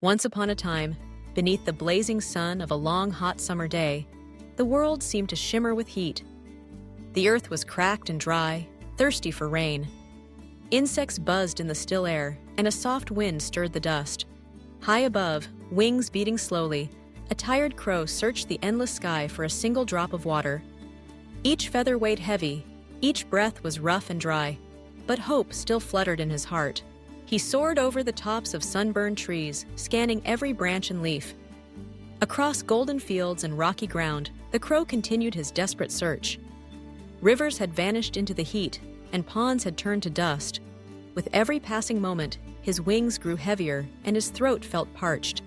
Once upon a time, beneath the blazing sun of a long, hot summer day, the world seemed to shimmer with heat. The earth was cracked and dry, thirsty for rain. Insects buzzed in the still air, and a soft wind stirred the dust. High above, wings beating slowly, a tired crow searched the endless sky for a single drop of water. Each feather weighed heavy, each breath was rough and dry, but hope still fluttered in his heart. He soared over the tops of sunburned trees, scanning every branch and leaf. Across golden fields and rocky ground, the crow continued his desperate search. Rivers had vanished into the heat, and ponds had turned to dust. With every passing moment, his wings grew heavier and his throat felt parched.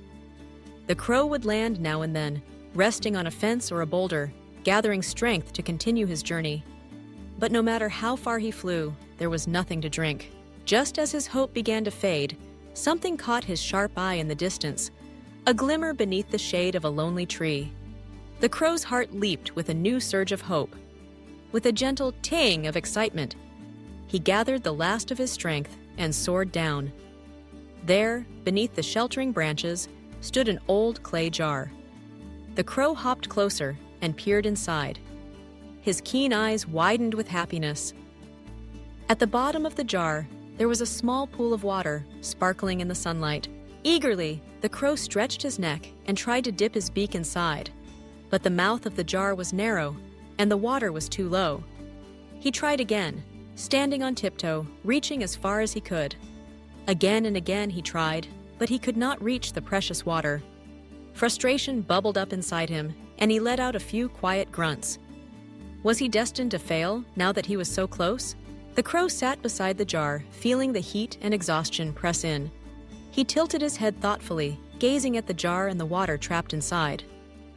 The crow would land now and then, resting on a fence or a boulder, gathering strength to continue his journey. But no matter how far he flew, there was nothing to drink. Just as his hope began to fade, something caught his sharp eye in the distance, a glimmer beneath the shade of a lonely tree. The crow's heart leaped with a new surge of hope. With a gentle ting of excitement, he gathered the last of his strength and soared down. There, beneath the sheltering branches, stood an old clay jar. The crow hopped closer and peered inside. His keen eyes widened with happiness. At the bottom of the jar, there was a small pool of water, sparkling in the sunlight. Eagerly, the crow stretched his neck and tried to dip his beak inside. But the mouth of the jar was narrow, and the water was too low. He tried again, standing on tiptoe, reaching as far as he could. Again and again he tried, but he could not reach the precious water. Frustration bubbled up inside him, and he let out a few quiet grunts. Was he destined to fail now that he was so close? The crow sat beside the jar, feeling the heat and exhaustion press in. He tilted his head thoughtfully, gazing at the jar and the water trapped inside.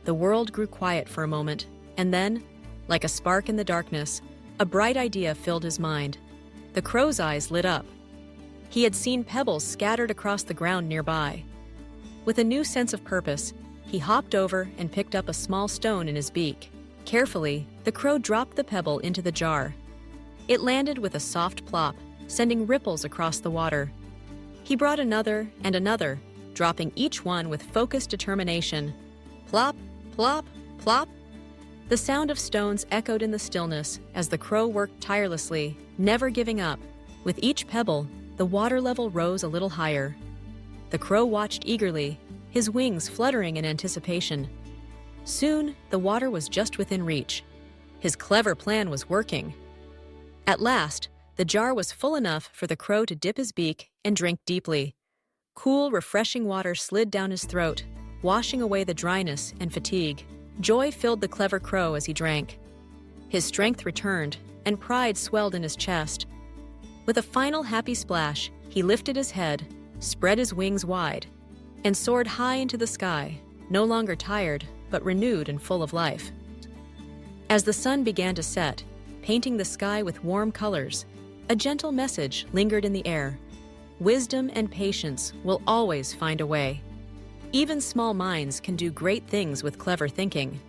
The world grew quiet for a moment, and then, like a spark in the darkness, a bright idea filled his mind. The crow's eyes lit up. He had seen pebbles scattered across the ground nearby. With a new sense of purpose, he hopped over and picked up a small stone in his beak. Carefully, the crow dropped the pebble into the jar. It landed with a soft plop, sending ripples across the water. He brought another and another, dropping each one with focused determination. Plop, plop, plop. The sound of stones echoed in the stillness as the crow worked tirelessly, never giving up. With each pebble, the water level rose a little higher. The crow watched eagerly, his wings fluttering in anticipation. Soon, the water was just within reach. His clever plan was working. At last, the jar was full enough for the crow to dip his beak and drink deeply. Cool, refreshing water slid down his throat, washing away the dryness and fatigue. Joy filled the clever crow as he drank. His strength returned, and pride swelled in his chest. With a final happy splash, he lifted his head, spread his wings wide, and soared high into the sky, no longer tired, but renewed and full of life. As the sun began to set, painting the sky with warm colors, a gentle message lingered in the air. Wisdom and patience will always find a way. Even small minds can do great things with clever thinking.